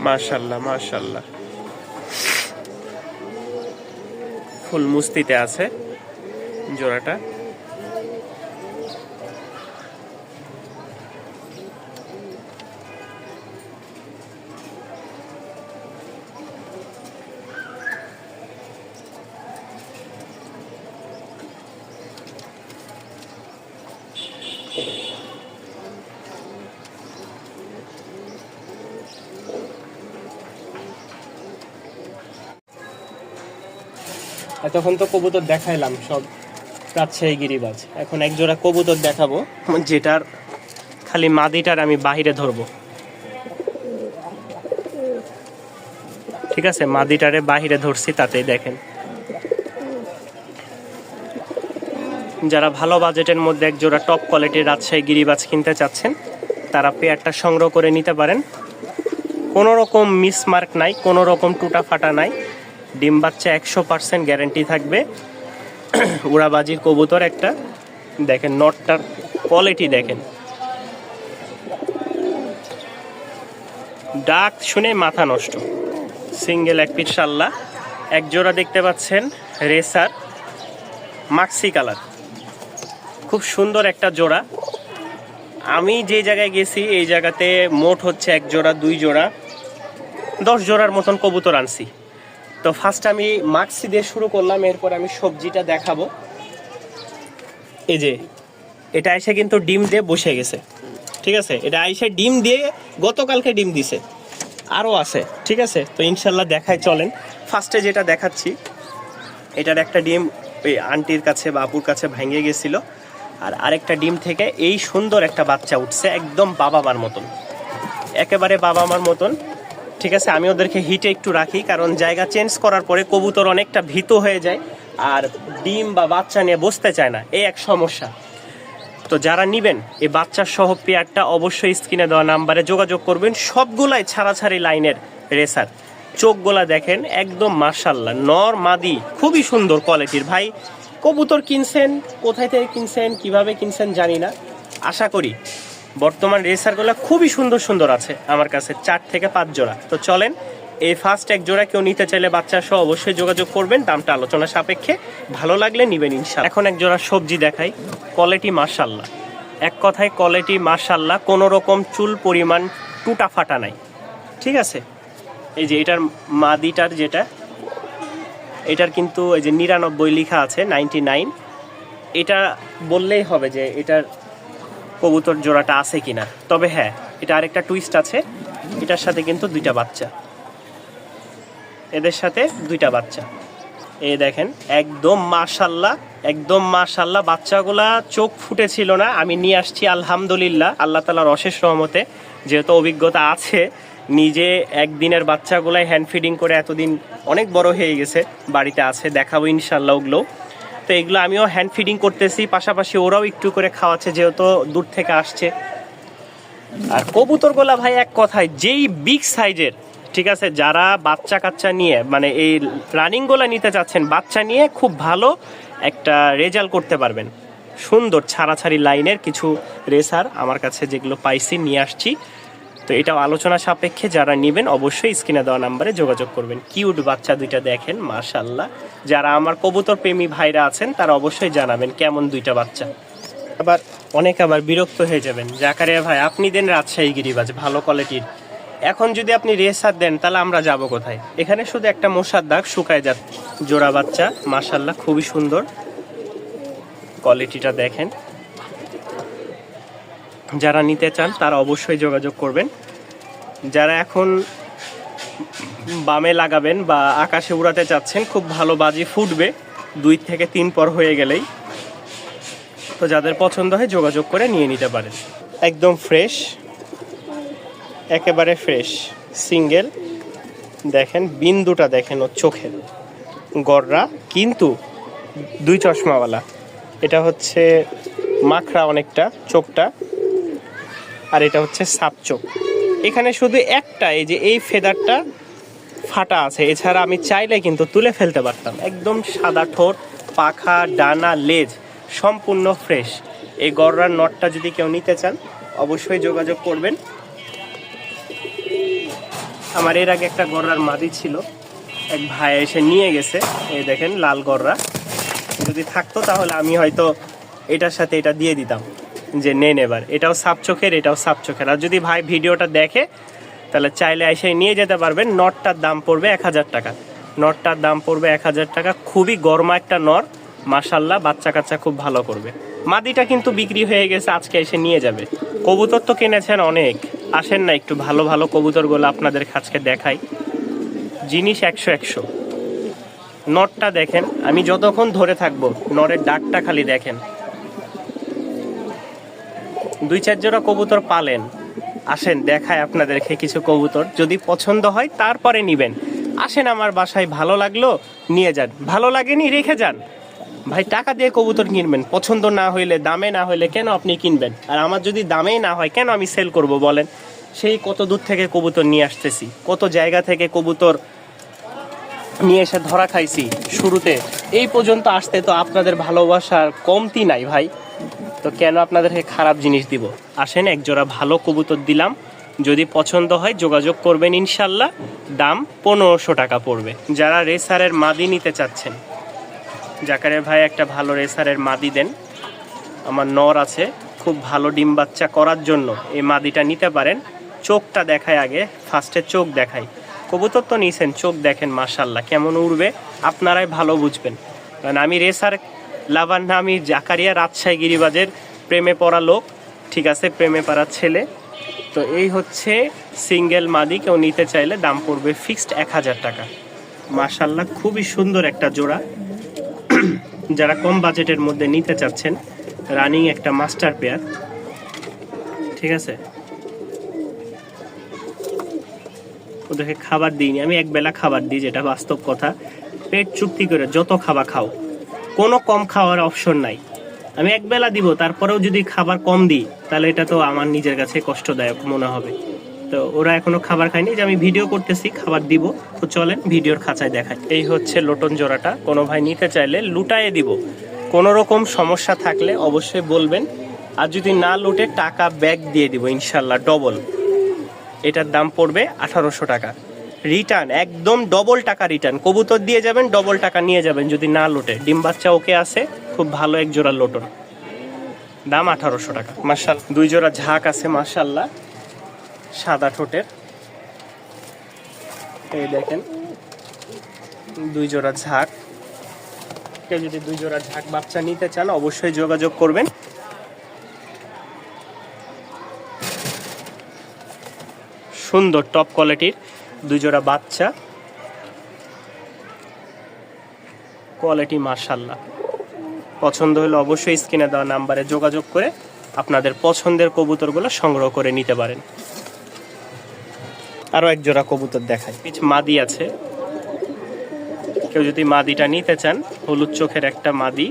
মাশাআল্লাহ মাশাআল্লাহ, ফুল মুস্তিতে আছে জোড়াটা। এতক্ষণ তো কবুতর দেখাইলাম সব রাজশাহী গিরিবাজ, এখন এক জোড়া কবুতর দেখাবো যেটার খালি মাদিটার আমি বাহিরে ধরবো। ঠিক আছে, মাদিটারে বাহিরে ধরছি, তাতেই দেখেন। যারা ভালো বাজেটের মধ্যে এক জোড়া টপ কোয়ালিটির রাজশাহী গিরিবাজ কিনতে চাচ্ছেন তারা পেয়ারটা সংগ্রহ করে নিতে পারেন। কোনো রকম মিসমার্ক নাই, কোনো রকম টুটা ফাটা নাই, ডিম বাচ্চা 100% গ্যারান্টি থাকবে। উড়াবাজির কবুতর একটা, দেখেন নটটার কোয়ালিটি দেখেন, ডাক শুনে মাথা নষ্ট। সিঙ্গেল এক পিস শাল্লা, এক জোড়া দেখতে পাচ্ছেন রেসার মাক্সি কালার, খুব সুন্দর একটা জোড়া। আমি যে জায়গায় গেছি এই জায়গাতে মোট হচ্ছে এক জোড়া 2 জোড়া 10 জোড়ার মতন কবুতর আনছি। তো ফার্স্ট আমি মাক্সি দিয়ে শুরু করলাম, এরপর আমি সবজিটা দেখাবো। এই যে এটা এসে কিন্তু ডিম দিয়ে বসে গেছে, ঠিক আছে, এটা এসে ডিম দিয়ে গতকালকে ডিম দিছে, আরও আছে, ঠিক আছে। তো ইনশাল্লাহ দেখায় চলেন। ফার্স্টে যেটা দেখাচ্ছি এটার একটা ডিম ওই আন্টির কাছে বা আপুর কাছে ভেঙে গেছিল, আর আরেকটা ডিম থেকে এই সুন্দর একটা বাচ্চা উঠছে, একদম বাবা মার মতন, একেবারে বাবা মার মতন। ঠিক আছে, আমি ওদেরকে হিটে একটু রাখি, কারণ জায়গা চেঞ্জ করার পরে কবুতর অনেকটা ভীত হয়ে যায় আর ডিম বা বাচ্চা নিয়ে বসতে চায় না, এই এক সমস্যা। তো যারা নেবেন এই বাচ্চার সহ পেয়ারটা অবশ্যই স্ক্রিনে দেওয়া নাম্বারে যোগাযোগ করবেন। সবগুলাই ছাড়াছাড়ি লাইনের রেসার, চোখগুলা দেখেন একদম মাশাআল্লাহ, নর মাদি খুবই সুন্দর কোয়ালিটির। ভাই কবুতর কিনছেন, কোথায় থেকে কিনছেন, কিভাবে কিনছেন জানি না, আশা করি বর্তমান রেসারগুলো খুবই সুন্দর সুন্দর আছে আমার কাছে, 4 থেকে 5 জোড়া। তো চলেন, এই ফার্স্ট এক জোড়া কেউ নিতে চাইলে বাচ্চা সহ অবশ্যই যোগাযোগ করবেন, দামটা আলোচনা সাপেক্ষে, ভালো লাগলে নিবেন ইনশাআল্লাহ। এখন এক জোড়া সবজি দেখাই, কোয়ালিটি মাশাআল্লাহ, এক কথায় কোয়ালিটি মাশাআল্লাহ, কোনো রকম চুল পরিমাণ টুটা ফাটা নাই, ঠিক আছে। এই যে এটার মাদিটার যেটা, এটার কিন্তু এই যে 99 লেখা আছে, 99, এটা বললেই হবে যে এটার কবুতর জোড়াটা আছে কিনা। তবে হ্যাঁ, এটা আরেকটা টুইস্ট আছে, এটার সাথে কিন্তু 2টা বাচ্চা, এদের সাথে 2টা বাচ্চা। এই দেখেন একদম মাশাআল্লাহ, একদম মাশাআল্লাহ, বাচ্চাগুলা চোখ ফুটেছিল না, আমি নিয়ে আসছি আলহামদুলিল্লাহ, আল্লাহ তাআলার অশেষ রহমতে, যেহেতু অভিজ্ঞতা আছে, নিজে একদিনের বাচ্চাগুলাই হ্যান্ড ফিডিং করে এতদিন অনেক বড় হয়ে গেছে, বাড়িতে আছে, দেখাবো ইনশাআল্লাহ ওগুলো। তো এগুলো আমিও হ্যান্ড ফিডিং করতেছি, পাশাপাশি ওরাও একটু করে খাওয়াচ্ছে, যেহেতু দূর থেকে আসছে। আর কবুতরগুলা ভাই এক কথায় যেই বিগ সাইজের, ঠিক আছে, যারা বাচ্চা কাচ্চা নিয়ে মানে এই রানিংগুলো নিতে চাচ্ছেন, বাচ্চা নিয়ে খুব ভালো একটা রেজাল্ট করতে পারবেন। সুন্দর ছাড়াছাড়ি লাইনের কিছু রেসার আমার কাছে যেগুলো পাইছি নিয়ে আসছি। তো এটাও আলোচনা সাপেক্ষে, যারা নেবেন অবশ্যই স্ক্রিনে দেওয়া নাম্বারে যোগাযোগ করবেন। কিউট বাচ্চা 2টা দেখেন মাশাআল্লাহ, যারা আমার কবুতর প্রেমী ভাইরা আছেন তারা অবশ্যই জানাবেন কেমন 2টা বাচ্চা। আবার বিরক্ত হয়ে যাবেন, জাকারিয়া ভাই আপনি দেন রাজশাহী গিরিবাজ ভালো কোয়ালিটির, এখন যদি আপনি রেসার দেন তাহলে আমরা যাব কোথায়? এখানে শুধু একটা মশার দাগ শুকায় যাচ্ছে, জোড়া বাচ্চা মাশাআল্লাহ খুবই সুন্দর, কোয়ালিটিটা দেখেন। যারা নিতে চান তারা অবশ্যই যোগাযোগ করবেন। যারা এখন বামে লাগাবেন বা আকাশে উড়াতে চাচ্ছেন, খুব ভালো বাজি ফুটবে 2 থেকে 3 পর হয়ে গেলেই। তো যাদের পছন্দ হয় যোগাযোগ করে নিয়ে নিতে পারেন। একদম ফ্রেশ, একেবারে ফ্রেশ সিঙ্গেল, দেখেন বিন্দুটা দেখেন ওর চোখের, গররা কিন্তু 2 চশমাওয়ালা, এটা হচ্ছে মাখরা অনেকটা চোখটা, আর এটা হচ্ছে সাপ চোখ। এখানে শুধু একটা এই যে এই ফেদারটা ফাটা আছে, এছাড়া আমি চাইলে কিন্তু তুলে ফেলতে পারতাম। একদম সাদা ঠোঁট, পাখা, ডানা, লেজ সম্পূর্ণ ফ্রেশ। এই গররার নটটা যদি কেউ নিতে চান অবশ্যই যোগাযোগ করবেন। আমার এর আগে একটা গররার মাদি ছিল, এক ভাই এসে নিয়ে গেছে। এই দেখেন লাল গররা, যদি থাকতো তাহলে আমি হয়তো এটার সাথে এটা দিয়ে দিতাম যে নেন এবার। এটাও সাপ চোখের, এটাও সাপ চোখের। আর যদি ভাই ভিডিওটা দেখে তাহলে চাইলে এসে নিয়ে যেতে পারবেন। নটটার দাম পড়বে 1000 টাকা। নটটার দাম পড়বে 1000 টাকা। খুবই গরমা একটা নর, মাশাল্লাহ, বাচ্চা কাচ্চা খুব ভালো করবে। মাদিটা কিন্তু বিক্রি হয়ে গেছে, আজকে এসে নিয়ে যাবে। কবুতর তো কিনেছেন অনেক, আসেন না একটু ভালো ভালো কবুতরগুলো আপনাদের কাছে দেখাই। জিনিস 100 নটটা দেখেন, আমি যতক্ষণ ধরে থাকবো নরের ডাকটা খালি দেখেন। 2-4 জোড়া কবুতর পালেন, আসেন দেখায় আপনাদেরকে কিছু কবুতর। যদি পছন্দ হয় তারপরে নিবেন। আসেন আমার বাসায়, ভালো লাগলো নিয়ে যান, ভালো লাগেনি রেখে যান। ভাই টাকা দিয়ে কবুতর কিনবেন, পছন্দ না হইলে, দামে না হইলে কেন আপনি কিনবেন? আর আমার যদি দামেই না হয় কেন আমি সেল করব বলেন? সেই কত দূর থেকে কবুতর নিয়ে আসতেছি, কত জায়গা থেকে কবুতর নিয়ে এসে ধরা খাইছি। শুরুতে এই পর্যন্ত আসতে তো আপনাদের ভালোবাসার কমতি নাই ভাই, তো কেন আপনাদেরকে খারাপ জিনিস দিব? আসেন, এক জোড়া ভালো কবুতর দিলাম, যদি পছন্দ হয় যোগাযোগ করবেন ইনশাল্লাহ। দাম 1500 টাকা পড়বে। যারা রেসারের মাদি নিতে চাচ্ছেন, জাকারের ভাই একটা ভালো রেসারের মাদি দেন। আমার নর আছে, খুব ভালো ডিম বাচ্চা করার জন্য এই মাদিটা নিতে পারেন। চোখটা দেখায় আগে, ফার্স্টে চোখ দেখাই। কবুতর তো নিয়েছেন, চোখ দেখেন মাশাল্লাহ কেমন উড়বে, আপনারাই ভালো বুঝবেন। কারণ আমি রেসার লাভার না, আমি জাকারিয়া রাজশাহী গিরিবাজের প্রেমে পড়া লোক, ঠিক আছে, প্রেমে পড়া ছেলে। তো এই হচ্ছে সিঙ্গেল মাদি, কেউ নিতে চাইলে দাম পড়বে ফিক্সড 1000 টাকা। মাশাল্লাহ খুবই সুন্দর একটা জোড়া। যারা কম বাজেটের মধ্যে নিতে চাচ্ছেন, রানিং একটা মাস্টার পেয়ার, ঠিক আছে। ওদেরকে খাবার দিইনি, আমি একবেলা খাবার দিই, যেটা বাস্তব কথা। পেট চুক্তি করে যত খাবার খাও, কোনো কম খাওয়ার অপশন নাই। আমি একবেলা দিব, তারপরেও যদি খাবার কম দিই তাহলে এটা তো আমার নিজের কাছে কষ্টদায়ক মনে হবে। তো ওরা এখনো খাবার খায়নি, যে আমি ভিডিও করতেছি, খাবার দিব। তো চলেন ভিডিওর খাঁচায় দেখাই। এই হচ্ছে লোটন জোড়াটা, কোনো ভাই নিতে চাইলে লুটায়ে দিব। কোনো রকম সমস্যা থাকলে অবশ্যই বলবেন, আর যদি না লুটে টাকা ব্যাক দিয়ে দিব ইনশাল্লাহ ডবল। এটার দাম পড়বে 1800 টাকা। রিটার্ন একদম ডবল টাকা রিটার্ন, কবুতর দিয়ে যাবেন, ডবল টাকা নিয়ে যাবেন যদি না লোটে। ডিম বাচ্চা ওকে আছে, খুব ভালো এক জোড়া লোটন, দাম 1800 টাকা। মাশাআল্লাহ 2 জোড়া ঝাঁক আছে মাশাআল্লাহ, সাদা ঠোঁটের। এই দেখেন 2 জোড়া ঝাঁক। কেউ যদি 2 জোড়া ঝাঁক বাচ্চা নিতে চান অবশ্যই যোগাযোগ করবেন। সুন্দর টপ কোয়ালিটির 2 জোড়া বাচ্চা, কোয়ালিটি মাশাআল্লাহ। পছন্দ হলে অবশ্যই স্ক্রিনে দেওয়া নাম্বারে যোগাযোগ করে আপনাদের পছন্দের কবুতরগুলো সংগ্রহ করে নিতে পারেন। আরও এক জোড়া কবুতর দেখাই, কিছু মাদি আছে। কেউ যদি মাদিটা নিতে চান, হলুদ চোখের একটা মাদি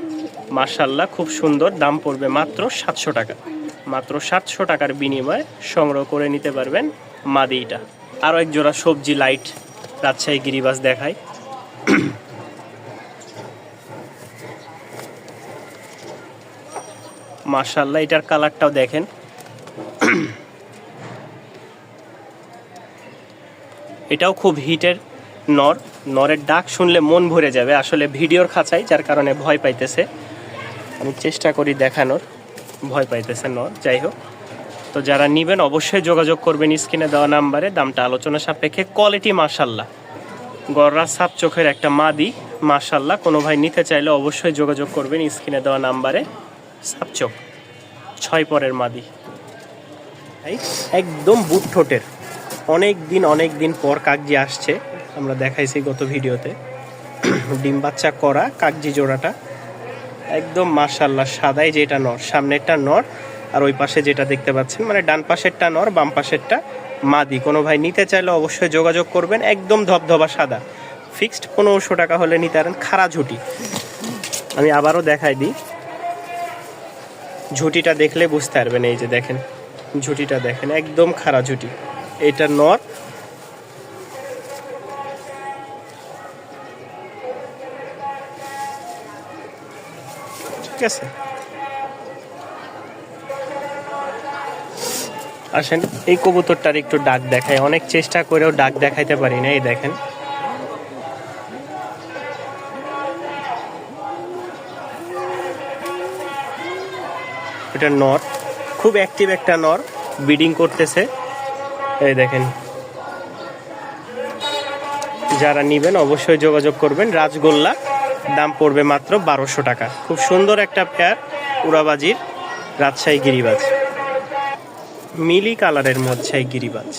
মাশাআল্লাহ খুব সুন্দর, দাম পড়বে মাত্র 700 টাকা। মাত্র 700 টাকার বিনিময়ে সংগ্রহ করে নিতে পারবেন মাদিটা। আরও এক জোড়া সবজি লাইট রাজশাহী গিরিবাজ দেখাই। মাশাআল্লাহ এটার কালারটাও দেখেন। এটাও খুব হিটের নর, নরের ডাক শুনলে মন ভরে যাবে। আসলে ভিডিওর খাঁচাই, যার কারণে ভয় পাইতেছে, আমি চেষ্টা করি দেখানোর, ভয় পাইতেছে নর। যাই হোক, তো যারা নেবেন অবশ্যই যোগাযোগ করবেন স্ক্রিনে দেওয়া নাম্বারে। দামটা আলোচনা সাপেক্ষে। কোয়ালিটি মাশাআল্লাহ, গররা সাপ চোখের একটা মাদি মাশাআল্লাহ। কোনো ভাই নিতে চাইলে অবশ্যই যোগাযোগ করবেন স্ক্রিনে দেওয়া নাম্বারে। সাপ চোখ 6 পরের মাদি, একদম বুট ঠোঁটের। অনেক দিন পর কাকজি আসছে, আমরা দেখাইছি গত ভিডিওতে। ডিম বাচ্চা করা কাকজি জোড়াটা একদম মাশাআল্লাহ সাদাই, যেটা নর, সামনেরটা নর, আর ওই পাশে যেটা দেখতে পাচ্ছেন মানে ডান পাশেরটা নর, বাম পাশেরটা মাদি। কোনো ভাই নিতে চাইলে অবশ্যই যোগাযোগ করবেন। একদম ধবধবা সাদা, ফিক্সড 1500 টাকা হলে নিতে পারেন। খাড়া ঝুটি, আমি আবারও দেখাই দিই, ঝুটিটা দেখলে বুঝতে পারবেন। এই যে দেখেন ঝুটিটা দেখেন, একদম খাড়া ঝুটি। এটা নর, ঠিক আছে। আসেন এই কবুতরটার একটু ডাক দেখায়, অনেক চেষ্টা করেও ডাক দেখাইতে পারি না। এই দেখেন, এটা নর, খুব অ্যাক্টিভ একটা নর, ব্রিডিং করতেছে। এই দেখেন, যারা নিবেন অবশ্যই যোগাযোগ করবেন। রাজগোল্লা, দাম পড়বে মাত্র 1200 টাকা। খুব সুন্দর একটা পেয়ার, উড়াবাজির রাজশাহী গিরিবাজ, মিলি কালারের মধ্যে গিরিবাজ।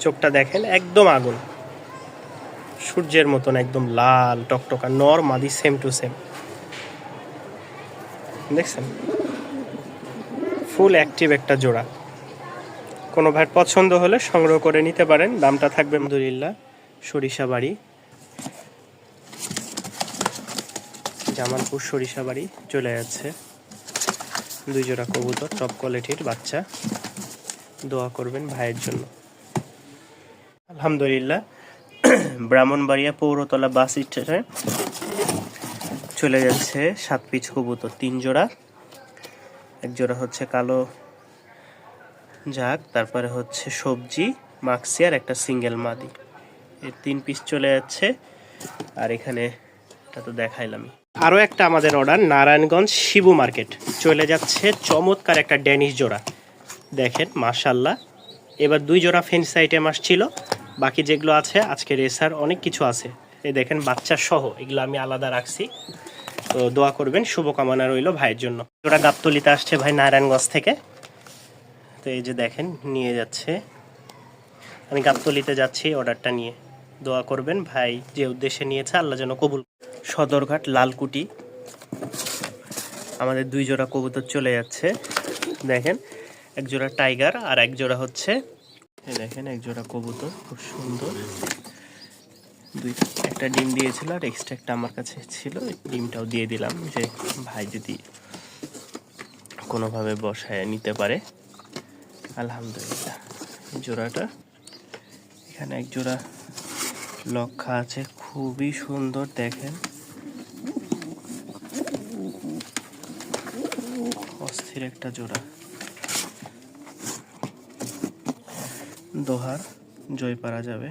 চোখটা দেখেন, একদম আগুন, সূর্যের মতন একদম লাল টকটকা। নর মাদি সেম টু সেম, দেখছেন? ফুল অ্যাক্টিভ একটা জোড়া। কোনো ভাই পছন্দ হলে সংগ্রহ করে নিতে পারেন। দামটা থাকবে আলহামদুলিল্লাহ। সরিষাবাড়ি, জামালপুর সরিষাবাড়ি চলে যাচ্ছে 2 জোড়া কবুতর, টপ কোয়ালিটির বাচ্চা। দোয়া করবেন ভাইয়ের জন্য। আলহামদুলিল্লাহ। ব্রাহ্মণবাড়িয়া পৌরতলা বাস স্টেশনে চলে যাচ্ছে 7 পিস কবুতর, 3 জোড়া। এক জোড়া হচ্ছে কালো জাগ, তারপরে হচ্ছে সবজি, মাক্সি আর একটা সিঙ্গেল মাদি। এই 3 পিস চলে যাচ্ছে। আর এখানে এটা তো দেখাইলামই। আরও একটা আমাদের অর্ডার, নারায়ণগঞ্জ শিবু মার্কেট চলে যাচ্ছে চমৎকার একটা ড্যানিশ জোড়া। দেখেন মাশাল্লাহ, এবার 2 জোড়া ফেন্স আইটেম আসছিল, বাকি যেগুলো আছে আজকে রেসার অনেক কিছু আছে। এই দেখেন বাচ্চা সহ, এগুলো আমি আলাদা রাখছি। তো দোয়া করবেন, শুভকামনা রইল ভাইয়ের জন্য। জোড়া গাবতলিতে আসছে ভাই নারায়ণগঞ্জ থেকে। তো এই যে দেখেন নিয়ে যাচ্ছে, আমি গাবতলিতে যাচ্ছি অর্ডারটা নিয়ে। দোয়া করবেন ভাই যে উদ্দেশ্যে নিয়েছে আল্লাহ যেন কবুল। সদরঘাট লালকুটি আমাদের 2 জোড়া কবুতর চলে যাচ্ছে। দেখেন, এক জোড়া টাইগার আর এক জোড়া হচ্ছে, দেখেন এক জোড়া কবুতর খুব সুন্দর। একটা ডিম দিয়েছিল আর এক্সট্রা একটা আমার কাছে ছিল, ডিমটাও দিয়ে দিলাম যে ভাই যদি কোনোভাবে বসায় নিতে পারে। আলহামদুলিল্লাহ। জোড়াটা এখানে এক জোড়া লক্ষা আছে, খুবই সুন্দর। দেখেন অস্থির একটা জোড়া। দোহার জয়পাড়া যাবে।